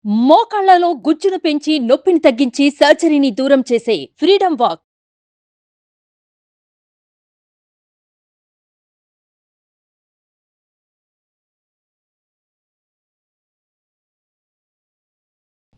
మోకాళ్లలో గుజ్జును పెంచి నొప్పిని తగ్గించి సర్జరీని దూరం చేసే ఫ్రీడమ్ వాక్.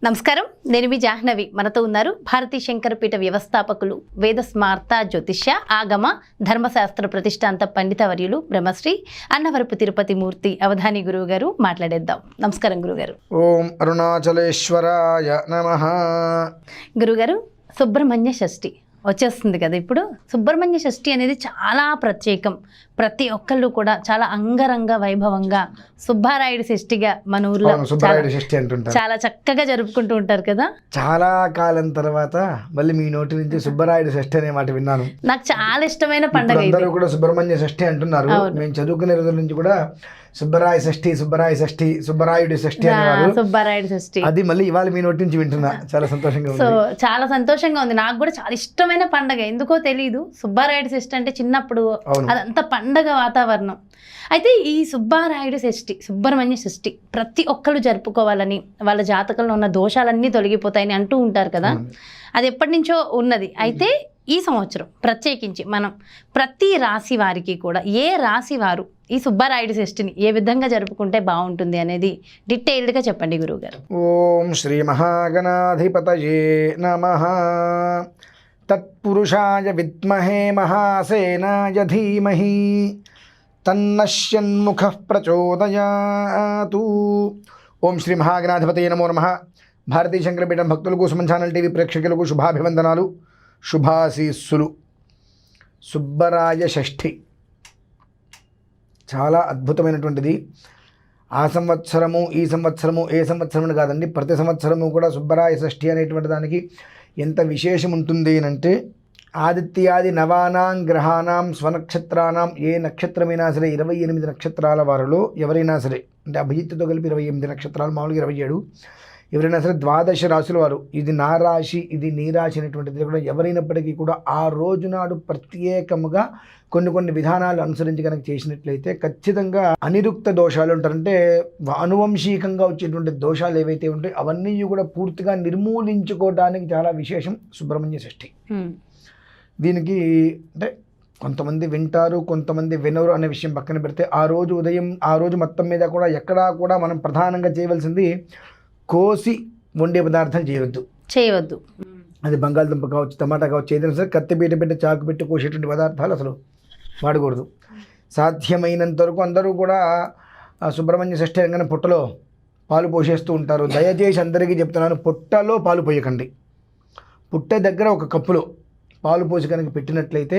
నమస్కారం, నేను మీ జాహ్నవి. మనతో ఉన్నారు భారతీ శంకరపీఠ వ్యవస్థాపకులు, వేద స్మార్త జ్యోతిష్య ఆగమ ధర్మశాస్త్ర ప్రతిష్టాంత పండితవర్యులు బ్రహ్మశ్రీ అన్నవరపు తిరుపతి మూర్తి అవధాని గురువు గారు. మాట్లాడేద్దాం. నమస్కారం గురుగారు. ఓం అరుణాచలేశ్వరాయ నమః. గురుగారు, సుబ్రహ్మణ్య షష్ఠి వచ్చేస్తుంది కదా. ఇప్పుడు సుబ్రహ్మణ్య షష్ఠి అనేది చాలా ప్రత్యేకం. ప్రతి ఒక్కళ్ళు కూడా చాలా అంగరంగ వైభవంగా సుబ్బారాయుడు షష్ఠిగా మన ఊర్లో చాలా చక్కగా జరుపుకుంటూ ఉంటారు కదా. చాలా కాలం తర్వాత మళ్ళీ మీ నోటి నుంచి సుబ్బరాయుడు షష్ఠి అనే మాట విన్నాను. నాకు చాలా ఇష్టమైన పండుగ. అందరూ కూడా సుబ్రహ్మణ్య షష్ఠి అంటున్నారు. మేము చదువుకునే రోజుల నుంచి కూడా సుబ్బరాయ షష్ఠి, సుబ్బరాయ షష్ఠి, సుబ్బరాయుడు షష్ఠి అనేవారు. సుబ్బారాయుడు షష్ఠి అది మళ్ళీ ఇవాళ మీ నోటి నుంచి వింటున్నా. చాలా సంతోషంగా ఉంది. సో చాలా సంతోషంగా ఉంది. నాకు కూడా చాలా ఇష్టమైన పండుగ. ఎందుకో తెలియదు, సుబ్బారాయుడు షష్ఠి అంటే చిన్నప్పుడు అదంతా పండగ వాతావరణం. అయితే ఈ సుబ్బారాయుడు షష్ఠి, సుబ్రహ్మణ్య షష్ఠి ప్రతి ఒక్కళ్ళు జరుపుకోవాలని, వాళ్ళ జాతకంలో ఉన్న దోషాలన్నీ తొలగిపోతాయని అంటూ ఉంటారు కదా. అది ఎప్పటి నుంచో ఉన్నది. అయితే ఈ సంవత్సరం ప్రత్యేకించి మనం ప్రతి రాశి వారికి కూడా, ఏ రాశి వారు ఈ సుబ్బారాయుడు షష్ఠిని ఏ విధంగా జరుపుకుంటే బాగుంటుంది అనేది డీటెయిల్డ్గా చెప్పండి గురువుగారు. ఓం శ్రీ మహాగణాధిపతయే నమః. తత్పురుషాయ విద్మహే మహాసేనాయ ధీమహి తన్నశ్యన్ముఖః ప్రచోదయాతు. ఓం శ్రీ మహాగణాధిపతయే నమో నమః. భారతీ శంకరపీఠం భక్తులకు, సుమన్ ఛానల్ టీవీ ప్రేక్షకులకు శుభాభివందనాలు, శుభాశీస్సులు. సుబ్బరాయ షష్ఠి చాలా అద్భుతమైనటువంటిది. ఆ సంవత్సరము, ఈ సంవత్సరము, ఏ సంవత్సరము కాదండి, ప్రతి సంవత్సరము కూడా సుబ్బరాయ షష్ఠి అనేటువంటి దానికి ఎంత విశేషం ఉంటుంది అంటే, ఆదిత్యాది నవానాం గ్రహానాం స్వనక్షత్రానాం, ఏ నక్షత్రమైనా సరే 28 నక్షత్రాల వారిలో ఎవరైనా సరే, అంటే అభిజిత్తుతో కలిపి 28 నక్షత్రాలు, మామూలుగా 27, ఎవరైనా సరే 12 రాశుల వారు, ఇది నా రాశి, ఇది నీ రాశి అనేటువంటిది కూడా ఎవరైనప్పటికీ కూడా ఆ రోజు నాడు ప్రత్యేకముగా కొన్ని విధానాలు అనుసరించి కనుక చేసినట్లయితే ఖచ్చితంగా అనిరుక్త దోషాలు ఉంటారంటే అనువంశీకంగా వచ్చేటువంటి దోషాలు ఏవైతే ఉంటాయో అవన్నీ కూడా పూర్తిగా నిర్మూలించుకోవడానికి చాలా విశేషం సుబ్రహ్మణ్య షష్ఠి. దీనికి అంటే కొంతమంది వింటారు, కొంతమంది వినరు అనే విషయం పక్కన పెడితే, ఆ రోజు ఉదయం, ఆ రోజు మొత్తం మీద కూడా ఎక్కడా కూడా మనం ప్రధానంగా చేయవలసింది కోసి వండే పదార్థాలు చేయవద్దు. అది బంగాళదుంప కావచ్చు, టమాటా కావచ్చు, ఏదైనా సరే కత్తిపీట పెట్టి, చాకు పెట్టి కోసేటువంటి పదార్థాలు అసలు వాడకూడదు. సాధ్యమైనంత వరకు అందరూ కూడా సుబ్రహ్మణ్య షష్ఠి అనగానే పుట్టలో పాలు పోసేస్తూ ఉంటారు. దయచేసి అందరికీ చెప్తున్నాను, పుట్టలో పాలు పోయకండి. పుట్ట దగ్గర ఒక కప్పులో పాలు పోసి కనుక పెట్టినట్లయితే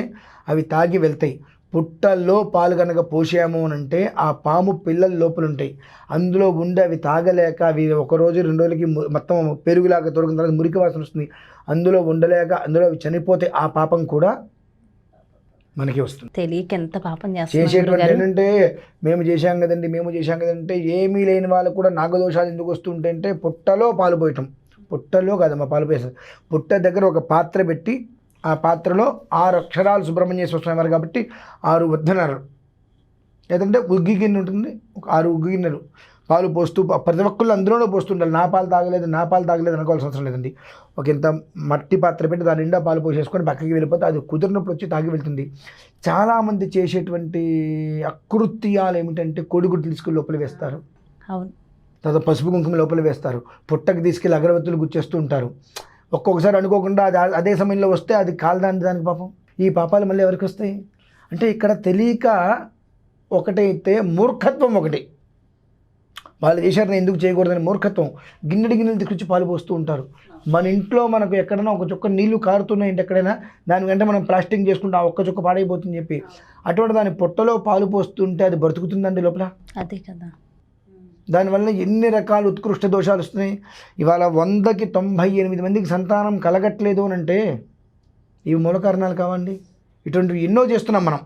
అవి తాగి వెళ్తాయి. పుట్టల్లో పాలు కనుక పోసాము అని అంటే ఆ పాము పిల్లలు లోపల ఉంటాయి, అందులో ఉండి అవి తాగలేక అవి 1 రోజు 2 రోజులకి మొత్తం పెరుగులాగా తొలగిన తర్వాత మురికి వాసన వస్తుంది, అందులో ఉండలేక అందులో అవి చనిపోతే ఆ పాపం కూడా మనకి వస్తుంది. తెలియక ఎంత పాపం చేసేటువంటి ఏంటంటే, మేము చేశాం కదంటే ఏమీ లేని వాళ్ళు కూడా నాగదోషాలు ఎందుకు వస్తుంటాయంటే పుట్టలో పాలు పోయటం. పుట్టలో కాదమ్మా పాలు పోసేది, పుట్ట దగ్గర ఒక పాత్ర పెట్టి ఆ పాత్రలో 6 అక్షరాలు సుబ్రహ్మణ్యేశ్వర స్వామి వారు కాబట్టి 6 వద్దనరు, లేదంటే ఉగ్గి గిన్నె ఉంటుంది, ఒక 6 ఉగ్గి గిన్నెలు పాలు పోస్తూ ప్రతి ఒక్కళ్ళు అందులోనే పోస్తుండాలి. నా పాలు తాగలేదు అనుకోవాల్సిన అవసరం లేదండి. ఒక ఇంత మట్టి పాత్ర పెట్టి దాని నిండా పాలు పోసేసుకొని పక్కకి వెళ్ళిపోతే అది కుదిరినప్పుడు వచ్చి తాగి వెళ్తుంది. చాలామంది చేసేటువంటి అకృత్యాలు ఏమిటంటే, కోడిగుడ్లు తీసుకుని లోపల వేస్తారు, తర్వాత పసుపు కుంకుమ లోపల వేస్తారు, పుట్టకు తీసుకెళ్ళి అగరబత్తులు గుచ్చేస్తూ ఉంటారు. ఒక్కొక్కసారి అనుకోకుండా అది అదే సమయంలో వస్తే అది దానికి పాపం. ఈ పాపాలు మళ్ళీ ఎవరికి వస్తాయి అంటే, ఇక్కడ తెలియక ఒకటైతే మూర్ఖత్వం ఒకటి, వాళ్ళు చేశారని ఎందుకు చేయకూడదని మూర్ఖత్వం. గిన్నెలు తీసుకొచ్చి పాలు పోస్తూ ఉంటారు. మన ఇంట్లో మనకు ఎక్కడైనా ఒక చుక్క నీళ్లు కారుతున్నాయంటే ఎక్కడైనా, దానికంటే మనం ప్లాస్టింగ్ చేసుకుంటే ఆ ఒక్క చుక్క పాడైపోతుందని చెప్పి అటువంటి దాని పొట్టలో పాలు పోస్తుంటే అది బ్రతుకుతుందండి లోపల. అదే కదా, దానివల్ల ఎన్ని రకాల ఉత్కృష్ట దోషాలు వస్తున్నాయి. ఇవాళ 100కి 98 మందికి సంతానం కలగట్లేదు అని అంటే ఇవి మూల కారణాలు కావండి. ఇటువంటివి ఎన్నో చేస్తున్నాం మనం.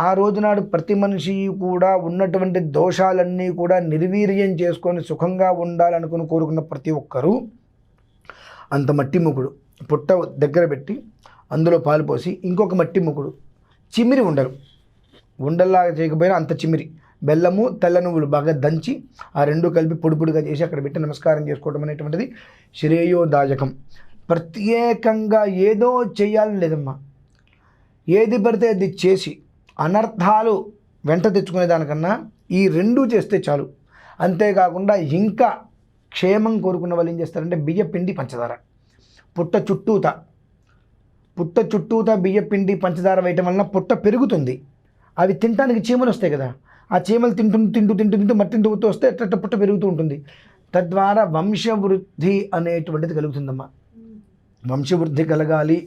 ఆ రోజునాడు ప్రతి మనిషి కూడా ఉన్నటువంటి దోషాలన్నీ కూడా నిర్వీర్యం చేసుకొని సుఖంగా ఉండాలనుకుని కోరుకున్న ప్రతి ఒక్కరూ అంత మట్టి ముకుడు పుట్ట దగ్గర పెట్టి అందులో పాలు పోసి, ఇంకొక మట్టి ముకుడు చిమిరి ఉండరు, ఉండల్లాగా చేయకపోయినా అంత చిమిరి బెల్లము తెల్ల నువ్వులు బాగా దంచి ఆ రెండు కలిపి పొడి పొడిగా చేసి అక్కడ పెట్టి నమస్కారం చేసుకోవడం అనేటువంటిది శ్రేయోదాయకం. ప్రత్యేకంగా ఏదో చేయాలని లేదమ్మా. ఏది పడితే అది చేసి అనర్థాలు వెంట తెచ్చుకునే దానికన్నా ఈ రెండూ చేస్తే చాలు. అంతేకాకుండా ఇంకా క్షేమం కోరుకున్న వాళ్ళు ఏం చేస్తారంటే బియ్యపిండి పంచదార పుట్ట చుట్టూత బియ్యపిండి పంచదార వేయటం వలన పుట్ట పెరుగుతుంది. అవి తినడానికి చీమలు వస్తాయి కదా, ఆ చీమలు తింటూ మట్టిని తవ్వుతూ వస్తే ఎట్ట పుట్ట పెరుగుతూ ఉంటుంది. తద్వారా వంశవృద్ధి అనేటువంటిది కలుగుతుందమ్మా. వంశవృద్ధి కలగాలి,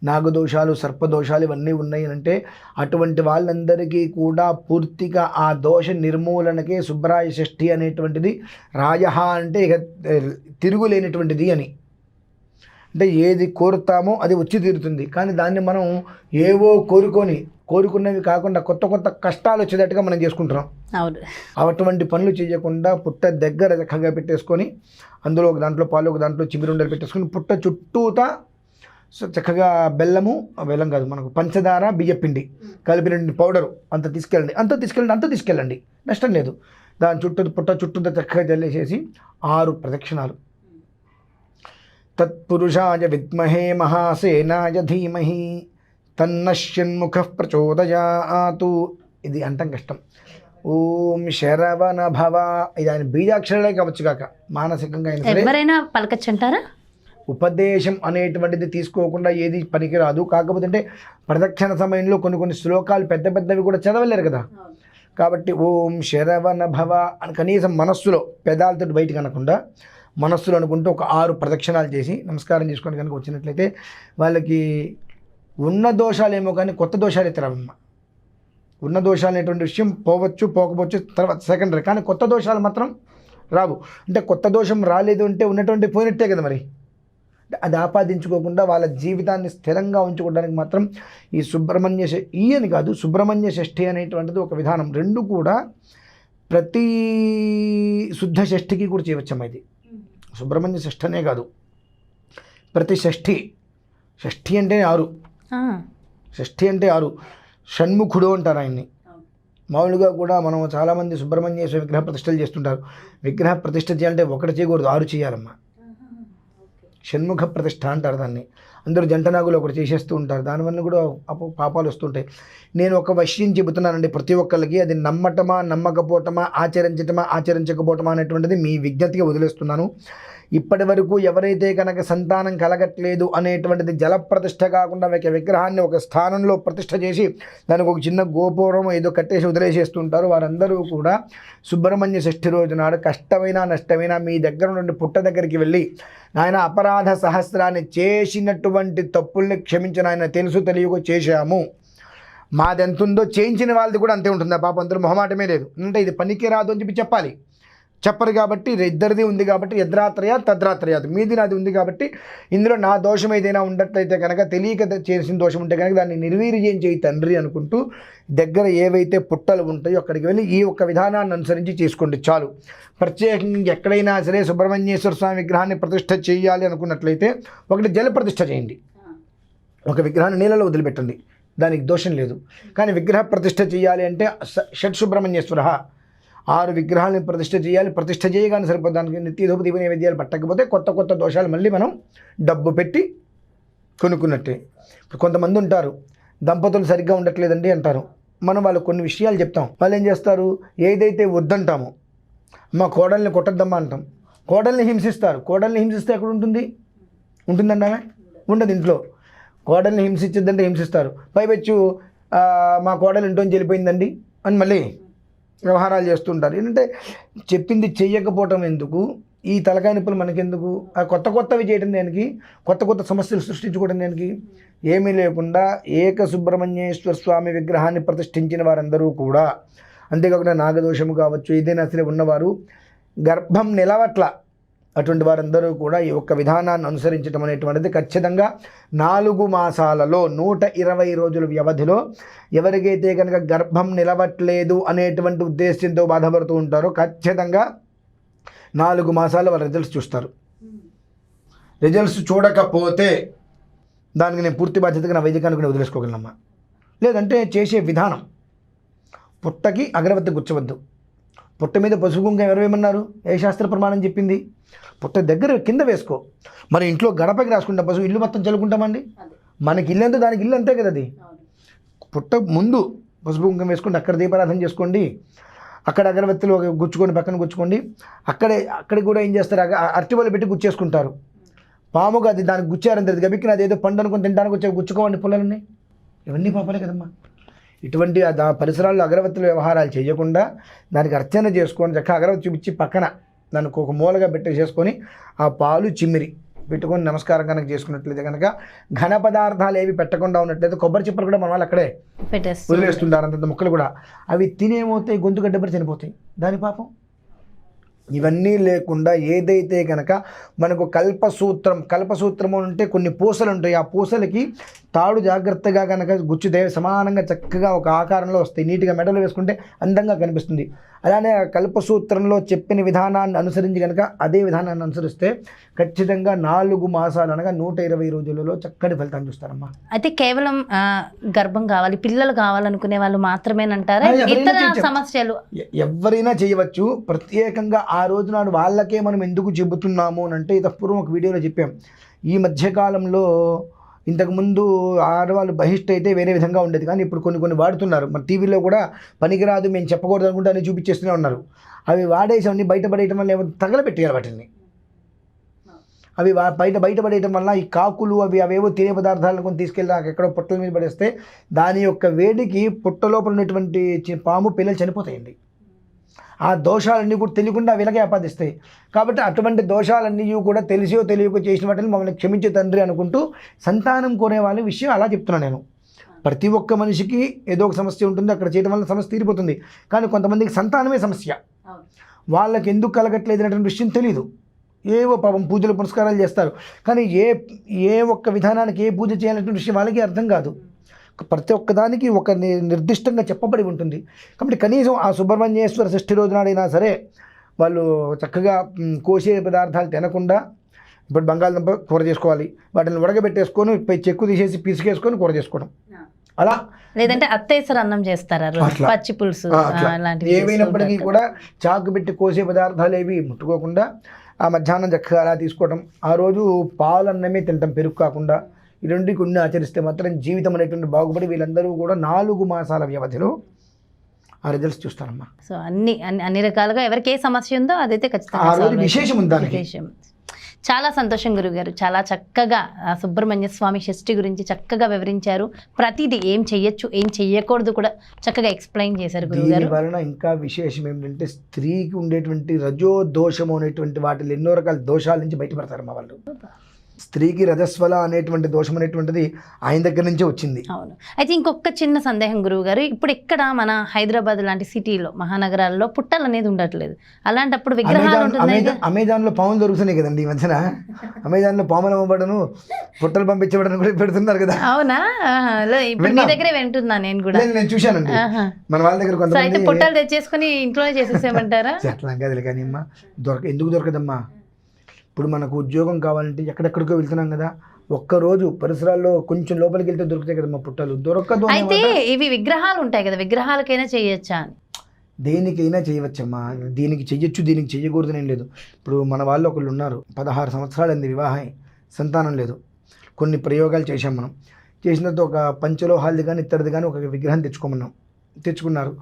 నాగదోషాలు సర్పదోషాలు ఇవన్నీ ఉన్నాయి అంటే అటువంటి వాళ్ళందరికీ కూడా పూర్తిగా ఆ దోష నిర్మూలనకే సుబ్బరాయ షష్ఠి అనేటువంటిది. రాయ అంటే ఇక తిరుగులేనటువంటిది అని, అంటే ఏది కోరుతామో అది వచ్చి తీరుతుంది. కానీ దాన్ని మనం ఏవో కోరుకున్నవి కాకుండా కొత్త కొత్త కష్టాలు వచ్చేటట్టుగా మనం చేసుకుంటున్నాం. అటువంటి పనులు చేయకుండా పుట్ట దగ్గర చక్కగా పెట్టేసుకొని అందులో ఒక దాంట్లో పాలు ఒక దాంట్లో చిమిరుండలు పెట్టేసుకొని పుట్ట చుట్టూతా చక్కగా బెల్లం కాదు మనకు పంచదార బియ్యపిండి కలిపిన పౌడరు అంత తీసుకెళ్ళండి నష్టం లేదు. దాని పుట్ట చుట్టూ చక్కగా జల్లేసేసి 6 ప్రదక్షిణాలు. తత్పురుషాయ విద్మహే మహాసేనాయ ధీమహి తన్నశ్యన్ముఖ ప్రచోదయాతు. ఇది అంటాం కష్టం. ఓం శరవణ భవ. ఇది ఆయన బీజాక్షరాలే కావచ్చు కాక మానసికంగా ఎవరైనా పలకచ్చంటారా? ఉపదేశం అనేటువంటిది తీసుకోకుండా ఏది పనికిరాదు. కాకపోతే అంటే ప్రదక్షిణ సమయంలో కొన్ని శ్లోకాలు పెద్దవి కూడా చదవలేరు కదా. కాబట్టి ఓం శరవణ భవ అని కనీసం మనస్సులో పెదాలతో బయటకు అనకుండా మనస్సులో అనుకుంటూ ఒక 6 ప్రదక్షిణాలు చేసి నమస్కారం చేసుకొని కనుక వచ్చినట్లయితే వాళ్ళకి ఉన్న దోషాలేమో కానీ కొత్త దోషాలు అయితే రావమ్మ. ఉన్న దోషాలు అనేటువంటి విషయం పోకపోవచ్చు తర్వాత సెకండరీ, కానీ కొత్త దోషాలు మాత్రం రావు. అంటే కొత్త దోషం రాలేదు అంటే ఉన్నటువంటి పోయినట్టే కదా. మరి అది ఆపాదించుకోకుండా వాళ్ళ జీవితాన్ని స్థిరంగా ఉంచుకోవడానికి మాత్రం ఈ సుబ్రహ్మణ్య షష్ఠి అనేటువంటిది ఒక విధానం. రెండు కూడా ప్రతి శుద్ధ షష్ఠికి కూడా చేయవచ్చమ్మా. ఇది సుబ్రహ్మణ్య షష్ఠి అనే కాదు, ప్రతి షష్ఠి అంటే 6. షష్ఠి అంటే 6. షణ్ముఖుడు అంటారు ఆయన్ని. మామూలుగా కూడా మనం చాలామంది సుబ్రహ్మణ్యేశ్వర విగ్రహ ప్రతిష్టలు చేస్తుంటారు. విగ్రహ ప్రతిష్ఠ చేయాలంటే 1 చేయకూడదు, 6 చేయాలమ్మా. షణ్ముఖ ప్రతిష్ఠ అంటారు దాన్ని. అందరూ జంటనాగులు ఒకటి చేసేస్తూ ఉంటారు, దానివల్ల కూడా పాపాలు వస్తుంటాయి. నేను ఒక విషయం చెబుతున్నానండి ప్రతి ఒక్కరికి, అది నమ్మటమా నమ్మకపోవటమా ఆచరించకపోవటమా అనేటువంటిది మీ విజ్ఞతగా వదిలేస్తున్నాను. ఇప్పటి వరకు ఎవరైతే కనుక సంతానం కలగట్లేదు అనేటువంటిది జల ప్రతిష్ఠ కాకుండా ఒక విగ్రహాన్ని ఒక స్థానంలో ప్రతిష్ఠ చేసి దానికి ఒక చిన్న గోపురం ఏదో కట్టేసి వదిలేసేస్తుంటారు. వారందరూ కూడా సుబ్రహ్మణ్య షష్ఠి రోజు నాడు కష్టమైనా నష్టమైనా మీ దగ్గర నుండి పుట్ట దగ్గరికి వెళ్ళి నాయన అపరాధ సహస్రాన్ని చేసినటువంటి తప్పుల్ని క్షమించిన ఆయన తెలుసు తెలియక చేశాము, మాది ఎంత ఉందో చేయించిన వాళ్ళది కూడా అంతే ఉంటుంది. ఆ పాపం అందరూ మొహమాటమే లేదు. అంటే ఇది పనికి రాదు అని చెప్పాలి. చెప్పరు కాబట్టి ఇద్దరిది ఉంది కాబట్టి యద్రాత్రయా తద్రాత్రయాదు, మీది నాది ఉంది కాబట్టి ఇందులో నా దోషం ఏదైనా ఉన్నట్లయితే కనుక తెలియక చేసిన దోషం ఉంటే కనుక దాన్ని నిర్వీర్యం చేయి తండ్రి అనుకుంటూ దగ్గర ఏవైతే పుట్టలు ఉంటాయో అక్కడికి వెళ్ళి ఈ ఒక్క విధానాన్ని అనుసరించి చేసుకోండి చాలు. ప్రత్యేకంగా ఎక్కడైనా సరే సుబ్రహ్మణ్యేశ్వర స్వామి విగ్రహాన్ని ప్రతిష్ఠ చేయాలి అనుకున్నట్లయితే ఒకటి జల ప్రతిష్ఠ చేయండి, ఒక విగ్రహాన్ని నీళ్ళలో వదిలిపెట్టండి, దానికి దోషం లేదు. కానీ విగ్రహ ప్రతిష్ఠ చేయాలి అంటే షట్ సుబ్రహ్మణ్యేశ్వర 6 విగ్రహాలను ప్రతిష్ఠ చేయాలి. ప్రతిష్ఠ చేయగానే సరిపోతానికి నిత్యధూప దీప నైవేద్యాలు పట్టకపోతే కొత్త దోషాలు మళ్ళీ మనం డబ్బు పెట్టి కొనుక్కున్నట్టే. కొంతమంది ఉంటారు దంపతులు సరిగ్గా ఉండట్లేదండి అంటారు. మనం వాళ్ళు కొన్ని విషయాలు చెప్తాం, వాళ్ళు ఏం చేస్తారు, ఏదైతే వద్దంటామో మా కోడల్ని కొట్టద్దమ్మా అంటాం, కోడల్ని హింసిస్తారు. కోడల్ని హింసిస్తే ఎక్కడ ఉంటుందండి ఆమె? ఉండదు ఇంట్లో. కోడల్ని హింసించద్దంటే హింసిస్తారు. పైపెచ్చు మా కోడలు ఇంట్లోంచి వెళ్ళిపోయిందండి అని మళ్ళీ వ్యవహారాలు చేస్తుంటారు. ఏంటంటే చెప్పింది చెయ్యకపోవటం ఎందుకు, ఈ తలకాయ నొప్పులు మనకెందుకు, ఆ కొత్తవి చేయడం దానికి, కొత్త సమస్యలు సృష్టించుకోవడం దానికి. ఏమీ లేకుండా ఏక సుబ్రహ్మణ్యేశ్వర స్వామి విగ్రహాన్ని ప్రతిష్ఠించిన వారందరూ కూడా, అంతేకాకుండా నాగదోషము కావచ్చు ఏదైనా సరే ఉన్నవారు, గర్భం నిలవట్ల అటువంటి వారందరూ కూడా ఈ ఒక్క విధానాన్ని అనుసరించడం అనేటువంటిది ఖచ్చితంగా 4 మాసాలలో 120 రోజుల వ్యవధిలో ఎవరికైతే కనుక గర్భం నిలవట్లేదు అనేటువంటి ఉద్దేశంతో బాధపడుతూ ఉంటారో ఖచ్చితంగా 4 మాసాల వాళ్ళ రిజల్ట్స్ చూస్తారు. రిజల్ట్స్ చూడకపోతే దానికి నేను పూర్తి బాధ్యతగా నా వైద్యకానికి వదిలేసుకోగలనమ్మా. లేదంటే చేసే విధానం, పుట్టకి అగరబత్తి గుచ్చవద్దు, పుట్ట మీద పసుపు కుంకుమ ఎవరు ఏమన్నారు? ఏ శాస్త్ర ప్రమాణం చెప్పింది? పుట్ట దగ్గర కింద వేసుకో. మరి ఇంట్లో గడపకి రాసుకుంటాం పసుపు, ఇల్లు మొత్తం చల్లుకుంటామండి. మనకి ఇల్లు అంతా దానికి ఇల్లు అంతే కదా. అది పుట్ట ముందు పసుపు కుంకుమ వేసుకోండి, అక్కడ దీపారాధన చేసుకోండి, అక్కడ అగరబత్తులు గుచ్చుకొని పక్కన గుచ్చుకోండి. అక్కడికి కూడా ఏం చేస్తారు, అరటిపళ్ళు పెట్టి గుచ్చేసుకుంటారు. పాముగా అది దానికి గుచ్చారని తెలియదు, గబిక్కిన అదేదో పండు అనుకుని తినడానికి వచ్చే గుచ్చుకోవండి పుల్లలని. ఇవన్నీ పాపాలే కదమ్మా. ఇటువంటి పరిసరాల్లో అగరబత్తుల వ్యవహారాలు చేయకుండా దానికి అర్చన చేసుకొని చక్కగా అగరబత్తి చూపించి పక్కన దానికి ఒక మూలగా పెట్టేసేసుకొని ఆ పాలు చిమ్మిరి పెట్టుకొని నమస్కారం కనుక చేసుకున్నట్లయితే కనుక ఘన పదార్థాలు ఏవి పెట్టకుండా ఉన్నట్లయితే కొబ్బరి చిప్పలు కూడా మన వాళ్ళు అక్కడే వదిలేస్తుంటారు. అంతంత ముక్కలు కూడా అవి తినేమవుతాయి, గొంతు గడ్డపడి చనిపోతాయి. దాని పాపం. ఇవన్నీ లేకుండా ఏదైతే కనుక మనకు కల్పసూత్రము అంటే కొన్ని పూసలు ఉంటాయి. ఆ పూసలకి తాడు జాగ్రత్తగా కనుక గుచ్చితే సమానంగా చక్కగా ఒక ఆకారంలో వస్తాయి. నీట్గా మెడలో వేసుకుంటే అందంగా కనిపిస్తుంది. అలానే కల్పసూత్రంలో చెప్పిన విధానాన్ని అనుసరించి కనుక అదే విధానాన్ని అనుసరిస్తే ఖచ్చితంగా 4 మాసాలు అనగా 120 రోజులలో చక్కటి ఫలితాన్ని చూస్తారమ్మా. అయితే కేవలం గర్భం కావాలి, పిల్లలు కావాలనుకునే వాళ్ళు మాత్రమేనంటారా? ఇతర సమస్యలు ఎవరైనా చేయవచ్చు. ప్రత్యేకంగా ఆ రోజు నాడు వాళ్ళకే మనం ఎందుకు చెబుతున్నాము అని అంటే పూర్వం ఒక వీడియోలో చెప్పాం. ఈ మధ్యకాలంలో ఇంతకుముందు ఆడవాళ్ళు బహిష్ట అయితే వేరే విధంగా ఉండేది, కానీ ఇప్పుడు కొన్ని వాడుతున్నారు. మన టీవీలో కూడా పనికిరాదు మేము చెప్పకూడదు అనుకుంటే అన్ని చూపించేస్తూనే ఉన్నారు. అవి వాడేసి అన్ని బయటపడేయటం వల్ల ఏమో తగలబెట్టేయాలి వాటిని. అవి బయటపడేయటం వల్ల ఈ కాకులు అవేవో తినే పదార్థాలను కొని తీసుకెళ్ళి ఎక్కడో పుట్టల మీద పడేస్తే దాని యొక్క వేడికి పుట్ట లోపల ఉన్నటువంటి పాము పిల్లలు చనిపోతాయండి. ఆ దోషాలన్నీ కూడా తెలియకుండా వీళ్ళకే ఆపాదిస్తాయి. కాబట్టి అటువంటి దోషాలన్నీ కూడా తెలిసో తెలియకో చేసిన వాటిని మమ్మల్ని క్షమించే తండ్రి అనుకుంటూ సంతానం కోరే వాళ్ళ విషయం అలా చెప్తున్నాను నేను. ప్రతి ఒక్క మనిషికి ఏదో ఒక సమస్య ఉంటుంది, అక్కడ చేయడం వల్ల సమస్య తీరిపోతుంది. కానీ కొంతమందికి సంతానమే సమస్య, వాళ్ళకి ఎందుకు కలగట్లేదు అనేటువంటి విషయం తెలియదు. ఏవో పాపం పూజలు పునస్కారాలు చేస్తారు, కానీ ఏ ఒక్క విధానానికి ఏ పూజ చేయాలనేటువంటి విషయం వాళ్ళకి అర్థం కాదు. ప్రతి ఒక్కదానికి ఒక నిర్దిష్టంగా చెప్పబడి ఉంటుంది. కాబట్టి కనీసం ఆ సుబ్రహ్మణ్యేశ్వర షష్ఠి రోజునాడైనా సరే వాళ్ళు చక్కగా కోసే పదార్థాలు తినకుండా, ఇప్పుడు బంగాళదుంప కూర చేసుకోవాలి, వాటిని ఉడకబెట్టేసుకొని చెక్కు తీసేసి పిసికేసుకొని కూర చేసుకోవడం, అలా లేదంటే అత్తేసరి అన్నం చేస్తారు, పచ్చి పులుసు ఏమైనప్పటికీ కూడా చాకు పెట్టి కోసే పదార్థాలు ఏవి ముట్టుకోకుండా ఆ మధ్యాహ్నం చక్కగా అలా తీసుకోవడం. ఆ రోజు పాలన్నమే తింటాం, పెరుగు కాకుండా. ఈ రెండు కొన్ని ఆచరిస్తే మాత్రం జీవితం అనేటువంటి బాగుపడి వీళ్ళందరూ కూడా 4 మాసాల వ్యవధిలో ఆ రిజల్ట్స్ చూస్తారమ్మా. సో అన్ని రకాలుగా ఎవరికి ఏ సమస్య ఉందో అదైతే ఖచ్చితంగా విశేషం ఉంది. చాలా సంతోషం గురుగారు, చాలా చక్కగా సుబ్రహ్మణ్య స్వామి షష్ఠి గురించి చక్కగా వివరించారు. ప్రతిదీ ఏం చెయ్యొచ్చు ఏం చెయ్యకూడదు కూడా చక్కగా ఎక్స్ప్లెయిన్ చేశారు గురుగారు. దీని వలన ఇంకా విశేషం ఏంటంటే స్త్రీకి ఉండేటువంటి రజో దోషము అనేటువంటి వాటిలో ఎన్నో రకాల దోషాల నుంచి బయటపడతారు మా వాళ్ళు. స్త్రీకి రజస్వల అనేటువంటి దోషం అనేటువంటిది ఆయన దగ్గర నుంచే వచ్చింది. అవును. అయితే ఇంకొక చిన్న సందేహం గురువు గారు, ఇప్పుడు ఎక్కడ మన హైదరాబాద్ లాంటి సిటీలో మహానగరాల్లో పుట్టలు అనేది ఉండట్లేదు, అలాంటప్పుడు విగ్రహాలు ఉంటుంది. అమెజాన్లో పాములు దొరుకుతున్నాయి కదండి ఈ మధ్యన. అమెజాన్లో పాములు అమ్మబడను, పుట్టలు పంపించబడను కూడా పెడుతున్నారు కదా. అవునా? ఇప్పుడు మీ దగ్గరే వింటున్నా నేను కూడా. నేను చూశానండి మన వాళ్ళ దగ్గర కొంత. అయితే పుట్టలు తెచ్చేసుకుని ఇంట్లోనే చేసేసేమంటారా? అట్లా కాదు కానీ అమ్మా, ఎందుకు దొరకదమ్మా? ఇప్పుడు మనకు ఉద్యోగం కావాలంటే ఎక్కడెక్కడికో వెళ్తున్నాం కదా, ఒక్కరోజు పరిసరాల్లో కొంచెం లోపలికి వెళ్తే దొరుకుతాయి కదా మా పుట్టలు. దొరకదు. అయితే ఇవి విగ్రహాలు ఉంటాయి కదా, విగ్రహాలకైనా చేయొచ్చా అని? దేనికైనా చేయవచ్చమ్మా. దీనికి చెయ్యొచ్చు, దీనికి చెయ్యకూడదు ఏం లేదు. ఇప్పుడు మన వాళ్ళు ఒకళ్ళు ఉన్నారు, 16 సంవత్సరాలైంది వివాహం, సంతానం లేదు. కొన్ని ప్రయోగాలు చేశాం మనం. చేసిన తర్వాత ఒక పంచలోహాలది కానీ ఇతరది కానీ ఒక విగ్రహం తెచ్చుకున్నారు.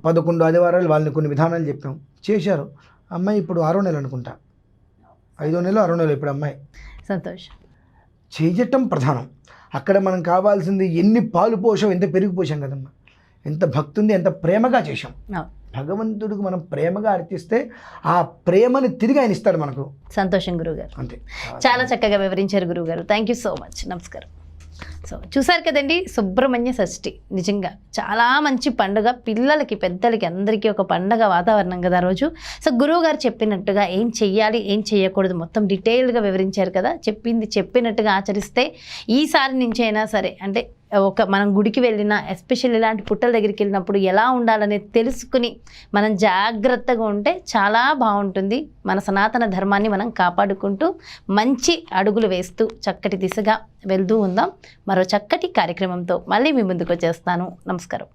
11 ఆదివారాలు వాళ్ళని కొన్ని విధానాలు చెప్పాం, చేశారు. అమ్మాయి ఇప్పుడు 6వ నెల అనుకుంటా, 5వ నెల 6వ నెల ఇప్పుడు అమ్మాయి. సంతోషం. చేయటం ప్రధానం. అక్కడ మనం కావాల్సింది ఎన్ని పాలు పోసాం, ఎంత పెరుగు పోసాం కదమ్మా, ఎంత భక్తి ఉంది, ఎంత ప్రేమగా చేశాం. భగవంతుడికి మనం ప్రేమగా అర్పిస్తే ఆ ప్రేమని తిరిగి ఆయన ఇస్తాడు మనకు. సంతోషం గురువుగారు, అంతే. చాలా చక్కగా వివరించారు గురువుగారు. Thank you so much. నమస్కారం. సో చూసారు కదండి, సుబ్రహ్మణ్య షష్ఠి నిజంగా చాలా మంచి పండుగ. పిల్లలకి పెద్దలకి అందరికీ ఒక పండుగ వాతావరణం కదా ఆ రోజు. సో గురువు గారు చెప్పినట్టుగా ఏం చెయ్యాలి ఏం చేయకూడదు మొత్తం డీటెయిల్డ్గా వివరించారు కదా. చెప్పినట్టుగా ఆచరిస్తే ఈసారి నుంచి అయినా సరే, అంటే మనం గుడికి వెళ్ళినా, ఎస్పెషల్ ఇలాంటి పుట్టల దగ్గరికి వెళ్ళినప్పుడు ఎలా ఉండాలనేది తెలుసుకుని మనం జాగ్రత్తగా ఉంటే చాలా బాగుంటుంది. మన సనాతన ధర్మాన్ని మనం కాపాడుకుంటూ మంచి అడుగులు వేస్తూ చక్కటి దిశగా వెళ్తూ ఉందాం. మరో చక్కటి కార్యక్రమంతో మళ్ళీ మీ ముందుకు వచ్చేస్తాను. నమస్కారం.